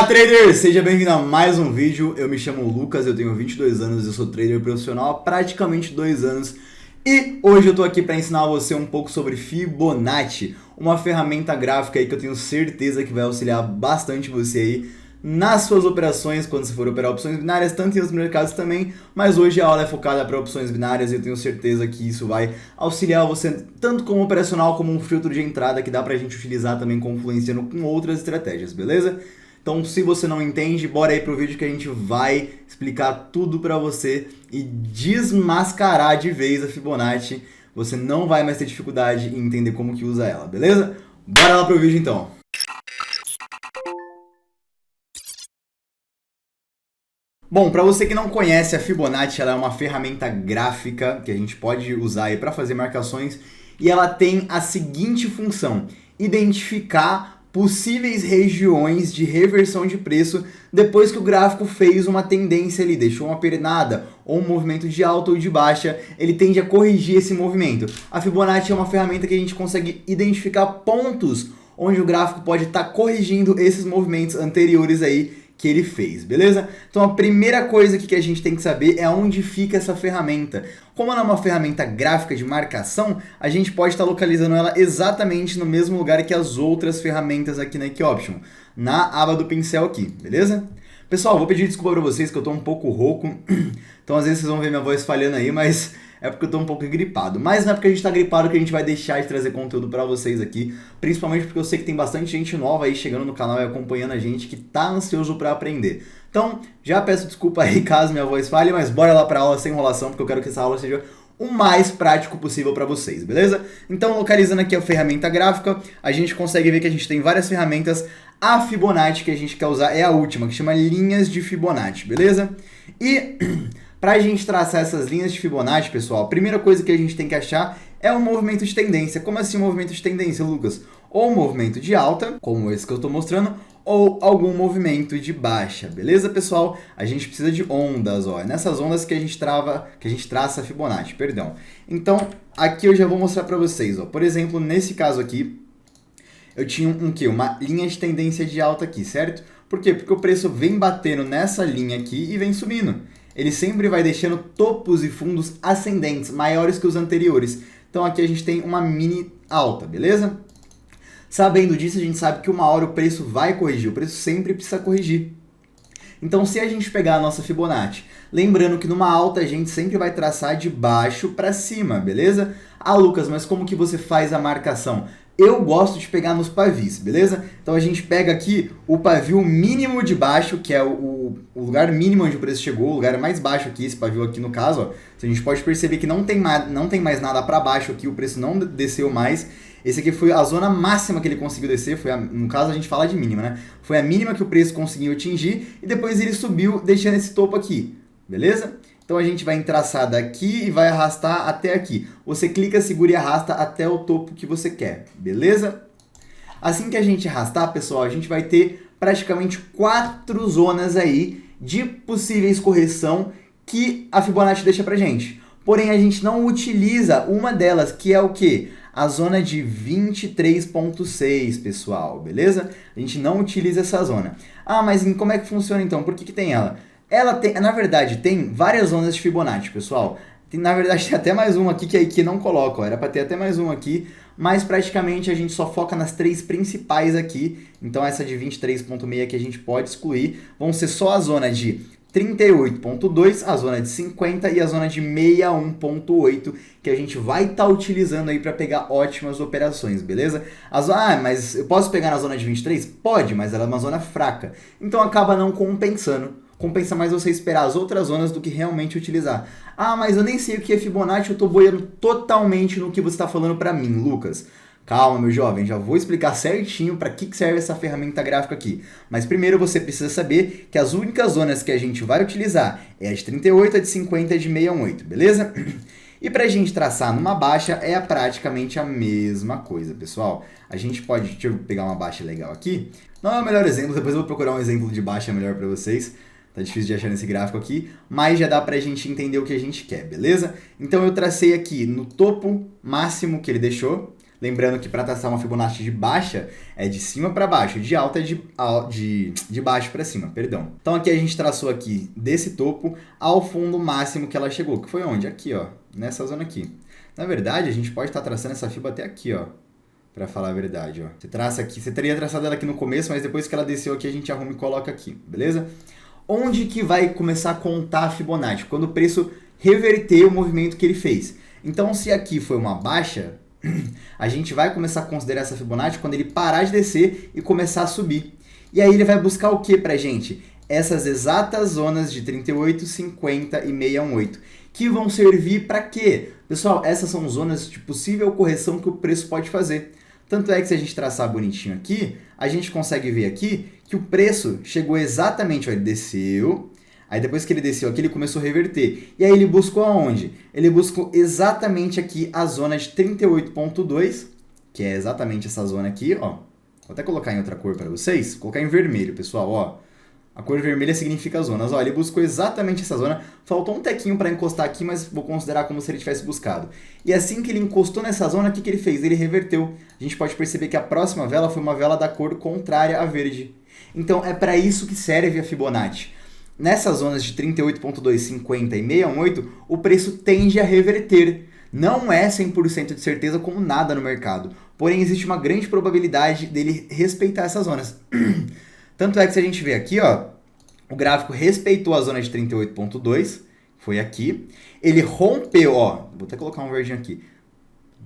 Fala, trader! Seja bem-vindo a mais um vídeo. Eu me chamo Lucas, eu tenho 22 anos, eu sou trader profissional há praticamente 2 anos. E hoje eu tô aqui para ensinar você um pouco sobre Fibonacci, uma ferramenta gráfica aí que eu tenho certeza que vai auxiliar bastante você aí nas suas operações, quando você for operar opções binárias, tanto em outros mercados também, mas hoje a aula é focada para opções binárias e eu tenho certeza que isso vai auxiliar você tanto como operacional como um filtro de entrada que dá pra gente utilizar também confluenciando com outras estratégias, beleza? Então, se você não entende, bora aí pro vídeo que a gente vai explicar tudo pra você e desmascarar de vez a Fibonacci. Você não vai mais ter dificuldade em entender como que usa ela, beleza? Bora lá pro vídeo então. Bom, para você que não conhece, a Fibonacci ela é uma ferramenta gráfica que a gente pode usar aí para fazer marcações e ela tem a seguinte função: identificar possíveis regiões de reversão de preço depois que o gráfico fez uma tendência ali, deixou uma pernada ou um movimento de alta ou de baixa, ele tende a corrigir esse movimento. A Fibonacci é uma ferramenta que a gente consegue identificar pontos onde o gráfico pode estar corrigindo esses movimentos anteriores aí que ele fez, beleza? Então a primeira coisa que a gente tem que saber é onde fica essa ferramenta. Como ela é uma ferramenta gráfica de marcação, a gente pode estar localizando ela exatamente no mesmo lugar que as outras ferramentas aqui na Equioption, na aba do pincel aqui, beleza? Pessoal, vou pedir desculpa para vocês que eu tô um pouco rouco, então às vezes vocês vão ver minha voz falhando aí, mas é porque eu tô um pouco gripado. Mas não é porque a gente tá gripado que a gente vai deixar de trazer conteúdo pra vocês aqui. Principalmente porque eu sei que tem bastante gente nova aí chegando no canal e acompanhando a gente que tá ansioso pra aprender. Então, já peço desculpa aí caso minha voz falhe, mas bora lá pra aula sem enrolação, porque eu quero que essa aula seja o mais prático possível pra vocês, beleza? Então, localizando aqui a ferramenta gráfica, a gente consegue ver que a gente tem várias ferramentas. A Fibonacci que a gente quer usar é a última, que chama linhas de Fibonacci, beleza? E para a gente traçar essas linhas de Fibonacci, pessoal, a primeira coisa que a gente tem que achar é um movimento de tendência. Como assim um movimento de tendência, Lucas? Ou um movimento de alta, como esse que eu estou mostrando, ou algum movimento de baixa, beleza, pessoal? A gente precisa de ondas, ó. É nessas ondas que a gente traça a Fibonacci, perdão. Então, aqui eu já vou mostrar para vocês, ó. Por exemplo, nesse caso aqui, eu tinha uma linha de tendência de alta aqui, certo? Por quê? Porque o preço vem batendo nessa linha aqui e vem subindo. Ele sempre vai deixando topos e fundos ascendentes, maiores que os anteriores. Então aqui a gente tem uma mini alta, beleza? Sabendo disso, a gente sabe que uma hora o preço vai corrigir, o preço sempre precisa corrigir. Então se a gente pegar a nossa Fibonacci, lembrando que numa alta a gente sempre vai traçar de baixo para cima, beleza? Ah, Lucas, mas como que você faz a marcação? Eu gosto de pegar nos pavis, beleza? Então a gente pega aqui o pavio mínimo de baixo, que é o lugar mínimo onde o preço chegou, o lugar mais baixo aqui, esse pavio aqui no caso, ó. A gente pode perceber que não tem mais nada para baixo aqui, o preço não desceu mais. Esse aqui foi a zona máxima que ele conseguiu descer, no caso a gente fala de mínima, né? Foi a mínima que o preço conseguiu atingir e depois ele subiu deixando esse topo aqui, beleza? Então a gente vai traçar daqui e vai arrastar até aqui. Você clica, segura e arrasta até o topo que você quer, beleza? Assim que a gente arrastar, pessoal, a gente vai ter praticamente 4 zonas aí de possíveis correção que a Fibonacci deixa pra gente. Porém, a gente não utiliza uma delas, que é o quê? A zona de 23.6, pessoal, beleza? A gente não utiliza essa zona. Ah, mas como é que funciona então? Por que tem ela? Ela tem, na verdade, tem várias zonas de Fibonacci, pessoal. Na verdade, tem até mais uma aqui que a IQ não coloca, ó. Era para ter até mais uma aqui, mas praticamente a gente só foca nas 3 principais aqui. Então essa de 23.6 que a gente pode excluir. Vão ser só a zona de 38.2, a zona de 50 e a zona de 61.8 que a gente vai estar utilizando aí para pegar ótimas operações, beleza? Mas eu posso pegar na zona de 23? Pode, mas ela é uma zona fraca. Então acaba não compensando. Compensa mais você esperar as outras zonas do que realmente utilizar. Ah, mas eu nem sei o que é Fibonacci, eu tô boiando totalmente no que você está falando para mim, Lucas. Calma, meu jovem, já vou explicar certinho para que serve essa ferramenta gráfica aqui. Mas primeiro você precisa saber que as únicas zonas que a gente vai utilizar é a de 38, a de 50 e a de 68, beleza? E para a gente traçar numa baixa é praticamente a mesma coisa, pessoal. A gente pode, deixa eu pegar uma baixa legal aqui. Não é o melhor exemplo, depois eu vou procurar um exemplo de baixa melhor para vocês. Tá difícil de achar nesse gráfico aqui, mas já dá pra gente entender o que a gente quer, beleza? Então eu tracei aqui no topo máximo que ele deixou, Lembrando que para traçar uma Fibonacci de baixa é de cima para baixo, de alta é de baixo para cima, perdão. Então aqui a gente traçou aqui desse topo ao fundo máximo que ela chegou, que foi onde? Aqui, ó, nessa zona aqui. Na verdade, a gente pode estar traçando essa fibra até aqui, ó. Pra falar a verdade, ó. Você traça aqui, você teria traçado ela aqui no começo, mas depois que ela desceu aqui, a gente arruma e coloca aqui, beleza? Onde que vai começar a contar a Fibonacci? Quando o preço reverter o movimento que ele fez. Então, se aqui foi uma baixa, a gente vai começar a considerar essa Fibonacci quando ele parar de descer e começar a subir. E aí ele vai buscar o que pra gente? Essas exatas zonas de 38, 50 e 618, que vão servir para quê? Pessoal, essas são zonas de possível correção que o preço pode fazer. Tanto é que se a gente traçar bonitinho aqui, a gente consegue ver aqui que o preço chegou exatamente, ó, ele desceu, aí depois que ele desceu aqui, ele começou a reverter. E aí ele buscou aonde? Ele buscou exatamente aqui a zona de 38,2, que é exatamente essa zona aqui, ó. Vou até colocar em outra cor para vocês, vou colocar em vermelho, pessoal, ó. A cor vermelha significa zonas. Ó, ele buscou exatamente essa zona. Faltou um tequinho para encostar aqui, mas vou considerar como se ele tivesse buscado. E assim que ele encostou nessa zona, o que ele fez? Ele reverteu. A gente pode perceber que a próxima vela foi uma vela da cor contrária à verde. Então é para isso que serve a Fibonacci. Nessas zonas de 38,2, 50 e 618, o preço tende a reverter. Não é 100% de certeza como nada no mercado. Porém, existe uma grande probabilidade dele respeitar essas zonas. Tanto é que se a gente vê aqui, ó, o gráfico respeitou a zona de 38,2, foi aqui. Ele rompeu, ó, vou até colocar um verdinho aqui,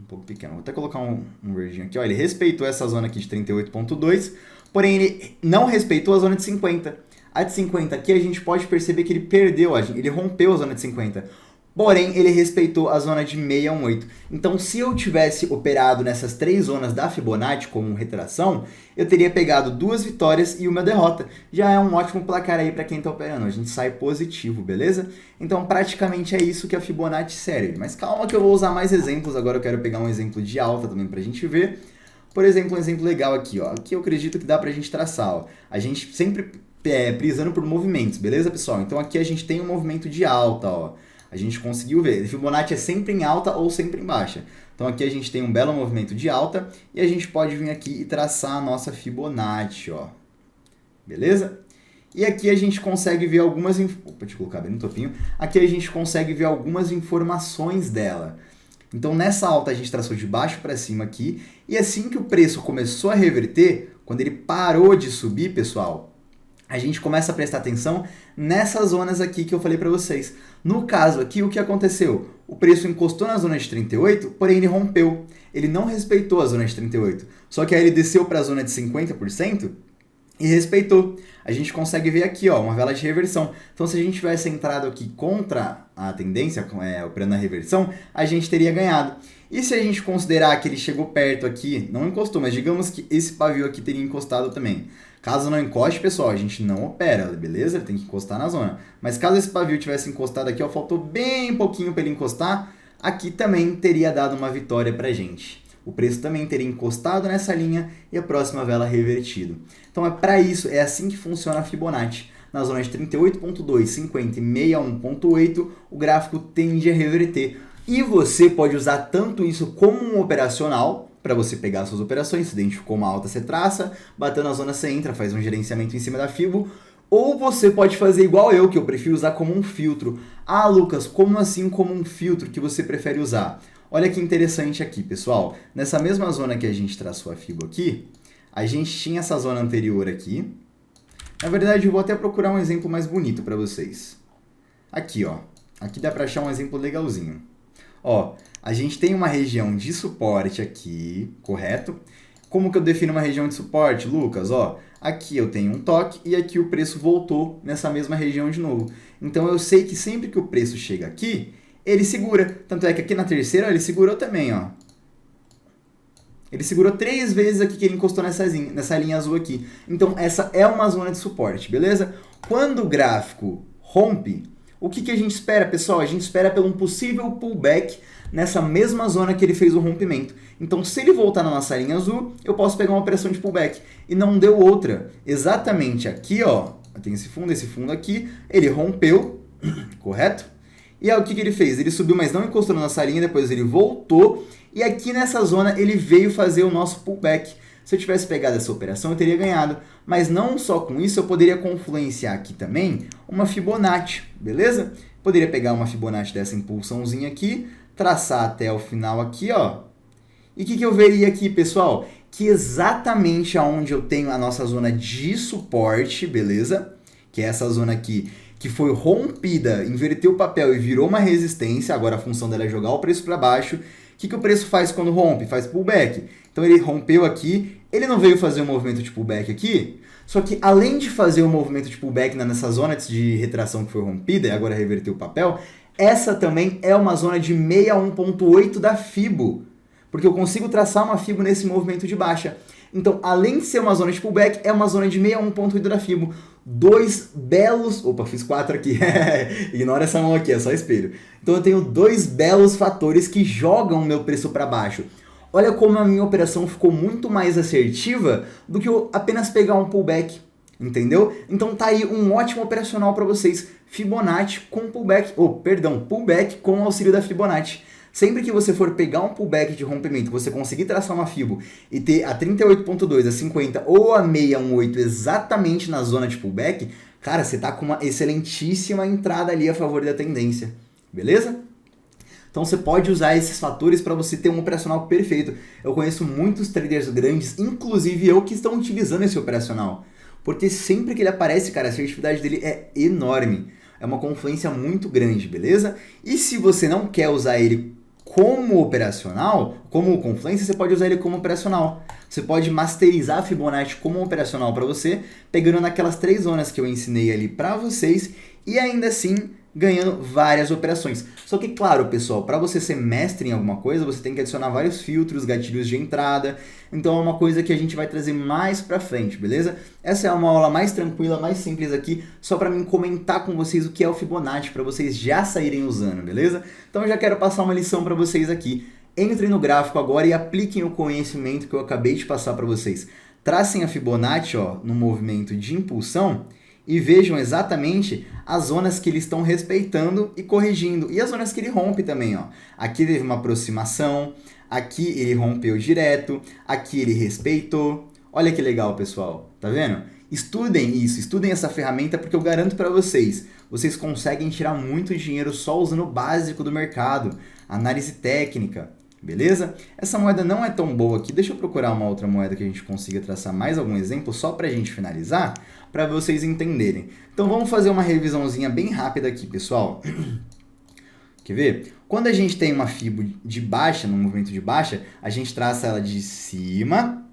um pouco pequeno, vou até colocar um verdinho aqui, ó, ele respeitou essa zona aqui de 38,2, porém ele não respeitou a zona de 50. A de 50 aqui a gente pode perceber que ele perdeu, ó, ele rompeu a zona de 50. Porém, ele respeitou a zona de 618. Então, se eu tivesse operado nessas três zonas da Fibonacci como retração, eu teria pegado 2 vitórias e uma derrota. Já é um ótimo placar aí para quem está operando. A gente sai positivo, beleza? Então, praticamente é isso que a Fibonacci serve. Mas calma que eu vou usar mais exemplos. Agora eu quero pegar um exemplo de alta também para a gente ver. Por exemplo, um exemplo legal aqui, ó. Aqui eu acredito que dá para a gente traçar, ó. A gente sempre prisando por movimentos, beleza, pessoal? Então, aqui a gente tem um movimento de alta, ó. A gente conseguiu ver. A Fibonacci é sempre em alta ou sempre em baixa. Então aqui a gente tem um belo movimento de alta e a gente pode vir aqui e traçar a nossa Fibonacci, ó. Beleza? E aqui a gente consegue ver algumas... Opa, deixa eu colocar bem no topinho. Aqui a gente consegue ver algumas informações dela. Então nessa alta a gente traçou de baixo para cima aqui. E assim que o preço começou a reverter, quando ele parou de subir, pessoal, a gente começa a prestar atenção nessas zonas aqui que eu falei para vocês. No caso aqui, o que aconteceu? O preço encostou na zona de 38, porém ele rompeu. Ele não respeitou a zona de 38. Só que aí ele desceu para a zona de 50% e respeitou. A gente consegue ver aqui, ó, uma vela de reversão. Então, se a gente tivesse entrado aqui contra a tendência, operando a reversão, a gente teria ganhado. E se a gente considerar que ele chegou perto aqui, não encostou, mas digamos que esse pavio aqui teria encostado também. Caso não encoste, pessoal, a gente não opera, beleza? Ele tem que encostar na zona. Mas caso esse pavio tivesse encostado aqui, ó, faltou bem pouquinho para ele encostar, aqui também teria dado uma vitória pra gente. O preço também teria encostado nessa linha e a próxima vela revertido. Então é para isso, é assim que funciona a Fibonacci. Na zona de 38,2, 50 e 61,8, o gráfico tende a reverter. E você pode usar tanto isso como um operacional, para você pegar suas operações, se identificou uma alta, você traça, bateu na zona, você entra, faz um gerenciamento em cima da Fibo, ou você pode fazer igual eu, que eu prefiro usar como um filtro. Ah, Lucas, como assim como um filtro que você prefere usar? Olha que interessante aqui, pessoal. Nessa mesma zona que a gente traçou a Fibo aqui, a gente tinha essa zona anterior aqui. Na verdade, eu vou até procurar um exemplo mais bonito para vocês. Aqui, ó. Aqui dá para achar um exemplo legalzinho. Ó, a gente tem uma região de suporte aqui, correto? Como que eu defino uma região de suporte, Lucas? Ó, aqui eu tenho um toque e aqui o preço voltou nessa mesma região de novo. Então eu sei que sempre que o preço chega aqui, ele segura. Tanto é que aqui na terceira ele segurou também, ó. Ele segurou 3 vezes aqui que ele encostou nessa linha azul aqui. Então essa é uma zona de suporte, beleza? Quando o gráfico rompe, o que a gente espera, pessoal? A gente espera pelo um possível pullback nessa mesma zona que ele fez o rompimento. Então, se ele voltar na nossa linha azul, eu posso pegar uma operação de pullback. E não deu outra. Exatamente aqui, ó, tem esse fundo aqui, ele rompeu, correto? E aí o que ele fez? Ele subiu, mas não encostou na nossa linha, depois ele voltou, e aqui nessa zona ele veio fazer o nosso pullback. Se eu tivesse pegado essa operação, eu teria ganhado. Mas não só com isso, eu poderia confluenciar aqui também uma Fibonacci, beleza? Poderia pegar uma Fibonacci dessa impulsãozinha aqui, traçar até o final aqui, ó. E o que eu veria aqui, pessoal? Que exatamente aonde eu tenho a nossa zona de suporte, beleza? Que é essa zona aqui, que foi rompida, inverteu o papel e virou uma resistência. Agora a função dela é jogar o preço para baixo. O que o preço faz quando rompe? Faz pullback. Então ele rompeu aqui, ele não veio fazer um movimento de pullback aqui, só que além de fazer um movimento de pullback nessa zona de retração que foi rompida e agora reverteu o papel, essa também é uma zona de 61.8 da Fibo, porque eu consigo traçar uma Fibo nesse movimento de baixa. Então, além de ser uma zona de pullback, é uma zona de 61.8 da Fibo. Dois belos... Opa, fiz 4 aqui. Ignora essa mão aqui, é só espelho. Então eu tenho dois belos fatores que jogam o meu preço para baixo. Olha como a minha operação ficou muito mais assertiva do que eu apenas pegar um pullback, entendeu? Então tá aí um ótimo operacional para vocês, Fibonacci com pullback, pullback com o auxílio da Fibonacci. Sempre que você for pegar um pullback de rompimento, você conseguir traçar uma Fibo e ter a 38.2, a 50 ou a 618 exatamente na zona de pullback, cara, você tá com uma excelentíssima entrada ali a favor da tendência, beleza? Então você pode usar esses fatores para você ter um operacional perfeito. Eu conheço muitos traders grandes, inclusive eu, que estão utilizando esse operacional. Porque sempre que ele aparece, cara, a assertividade dele é enorme. É uma confluência muito grande, beleza? E se você não quer usar ele como operacional, como confluência, você pode usar ele como operacional. Você pode masterizar a Fibonacci como operacional para você, pegando naquelas 3 zonas que eu ensinei ali para vocês e ainda assim ganhando várias operações. Só que, claro, pessoal, para você ser mestre em alguma coisa, você tem que adicionar vários filtros, gatilhos de entrada. Então é uma coisa que a gente vai trazer mais pra frente, beleza? Essa é uma aula mais tranquila, mais simples aqui, só para mim comentar com vocês o que é o Fibonacci, para vocês já saírem usando, beleza? Então eu já quero passar uma lição para vocês aqui. Entrem no gráfico agora e apliquem o conhecimento que eu acabei de passar para vocês. Tracem a Fibonacci, ó, no movimento de impulsão, e vejam exatamente as zonas que eles estão respeitando e corrigindo. E as zonas que ele rompe também, ó. Aqui teve uma aproximação, aqui ele rompeu direto, aqui ele respeitou. Olha que legal, pessoal. Tá vendo? Estudem isso, estudem essa ferramenta, porque eu garanto para vocês, vocês conseguem tirar muito dinheiro só usando o básico do mercado, análise técnica. Beleza? Essa moeda não é tão boa aqui. Deixa eu procurar uma outra moeda que a gente consiga traçar mais algum exemplo, só para a gente finalizar, para vocês entenderem. Então vamos fazer uma revisãozinha bem rápida aqui, pessoal. Quer ver? Quando a gente tem uma Fibo de baixa, no movimento de baixa, a gente traça ela de cima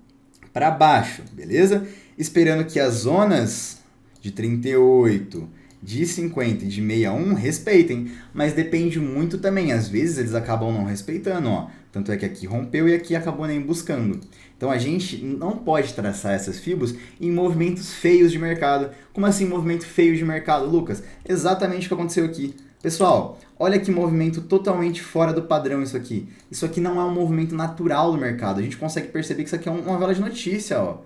para baixo, beleza? Esperando que as zonas de 38... de 50 e de 61 respeitem, mas depende muito também, às vezes eles acabam não respeitando, ó. Tanto é que aqui rompeu e aqui acabou nem buscando. Então a gente não pode traçar essas fibos em movimentos feios de mercado. Como assim movimento feio de mercado, Lucas? Exatamente o que aconteceu aqui. Pessoal, olha que movimento totalmente fora do padrão isso aqui. Isso aqui não é um movimento natural do mercado. A gente consegue perceber que isso aqui é uma vela de notícia, ó.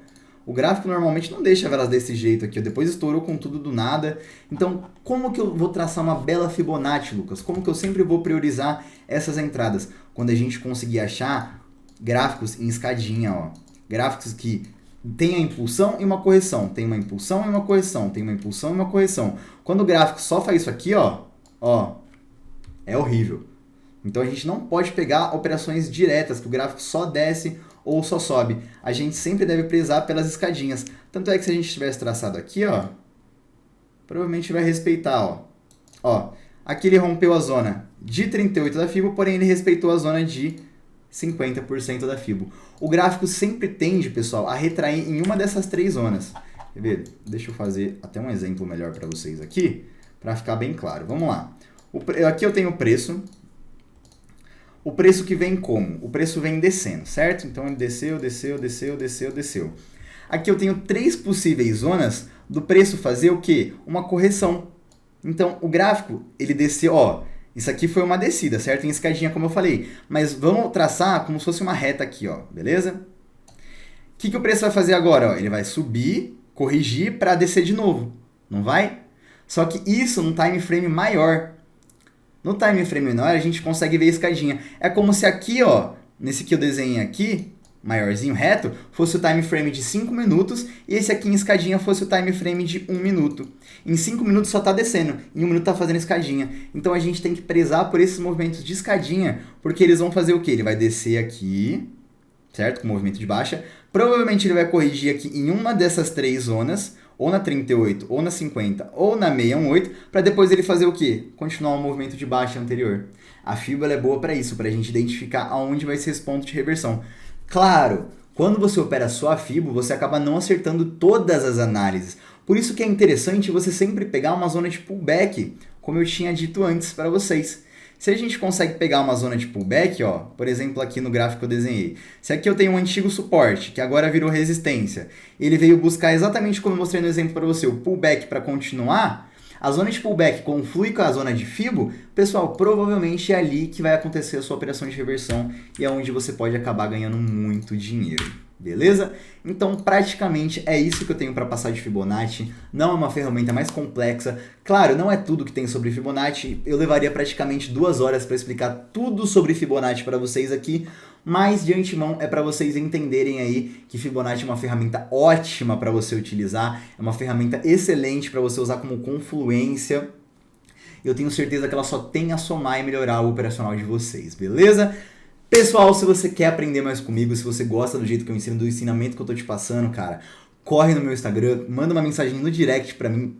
O gráfico normalmente não deixa velas desse jeito aqui, ó. Depois estourou com tudo do nada. Então, como que eu vou traçar uma bela Fibonacci, Lucas? Como que eu sempre vou priorizar essas entradas? Quando a gente conseguir achar gráficos em escadinha, ó. Gráficos que tem a impulsão e uma correção, tem uma impulsão e uma correção, tem uma impulsão e uma correção. Quando o gráfico só faz isso aqui, ó, é horrível. Então a gente não pode pegar operações diretas, que o gráfico só desce ou só sobe. A gente sempre deve prezar pelas escadinhas. Tanto é que se a gente tivesse traçado aqui, ó, provavelmente vai respeitar, ó. Aqui ele rompeu a zona de 38 da Fibo, porém ele respeitou a zona de 50% da Fibo. O gráfico sempre tende, pessoal, a retrair em uma dessas 3 zonas. Quer ver? Deixa eu fazer até um exemplo melhor para vocês aqui, para ficar bem claro. Vamos lá. Aqui eu tenho o preço. O preço que vem como? O preço vem descendo, certo? Então ele desceu, desceu, desceu, desceu, desceu. Aqui eu tenho 3 possíveis zonas do preço fazer o quê? Uma correção. Então o gráfico, ele desceu, ó. Isso aqui foi uma descida, certo? Em escadinha, como eu falei. Mas vamos traçar como se fosse uma reta aqui, ó. Beleza? O que o preço vai fazer agora? Ó? Ele vai subir, corrigir para descer de novo. Não vai? Só que isso num time frame maior. No time frame menor, a gente consegue ver a escadinha. É como se aqui, ó, nesse que eu desenhei aqui, maiorzinho, reto, fosse o time frame de 5 minutos e esse aqui em escadinha fosse o time frame de 1 minuto. Em 5 minutos só está descendo, em 1 minuto está fazendo escadinha. Então a gente tem que prezar por esses movimentos de escadinha, porque eles vão fazer o quê? Ele vai descer aqui, certo? Com movimento de baixa. Provavelmente ele vai corrigir aqui em uma dessas 3 zonas, ou na 38, ou na 50, ou na 618, para depois ele fazer o quê? Continuar o movimento de baixa anterior. A FIBO é boa para isso, para a gente identificar aonde vai ser esse ponto de reversão. Claro, quando você opera só a FIBO, você acaba não acertando todas as análises. Por isso que é interessante você sempre pegar uma zona de pullback, como eu tinha dito antes para vocês. Se a gente consegue pegar uma zona de pullback, ó, por exemplo aqui no gráfico que eu desenhei, se aqui eu tenho um antigo suporte, que agora virou resistência, ele veio buscar exatamente como eu mostrei no exemplo para você, o pullback para continuar, a zona de pullback conflui com a zona de FIBO, pessoal, provavelmente é ali que vai acontecer a sua operação de reversão e é onde você pode acabar ganhando muito dinheiro. Beleza? Então, praticamente é isso que eu tenho para passar de Fibonacci. Não é uma ferramenta mais complexa. Claro, não é tudo que tem sobre Fibonacci. Eu levaria praticamente 2 horas para explicar tudo sobre Fibonacci para vocês aqui. Mas, de antemão, é para vocês entenderem aí que Fibonacci é uma ferramenta ótima para você utilizar. É uma ferramenta excelente para você usar como confluência. Eu tenho certeza que ela só tem a somar e melhorar o operacional de vocês, beleza? Pessoal, se você quer aprender mais comigo, se você gosta do jeito que eu ensino, do ensinamento que eu tô te passando, cara, corre no meu Instagram, manda uma mensagem no direct pra mim,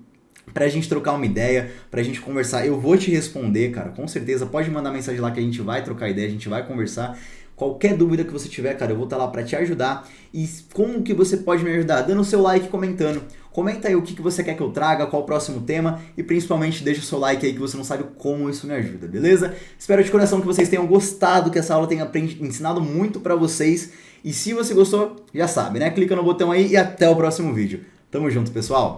pra gente trocar uma ideia, pra gente conversar. Eu vou te responder, cara, com certeza. Pode mandar mensagem lá que a gente vai trocar ideia, a gente vai conversar. Qualquer dúvida que você tiver, cara, eu vou estar lá pra te ajudar. E como que você pode me ajudar? Dando o seu like e comentando. Comenta aí o que você quer que eu traga, qual o próximo tema e principalmente deixa o seu like aí que você não sabe como isso me ajuda, beleza? Espero de coração que vocês tenham gostado, que essa aula tenha ensinado muito pra vocês. E se você gostou, já sabe, né? Clica no botão aí e até o próximo vídeo. Tamo junto, pessoal!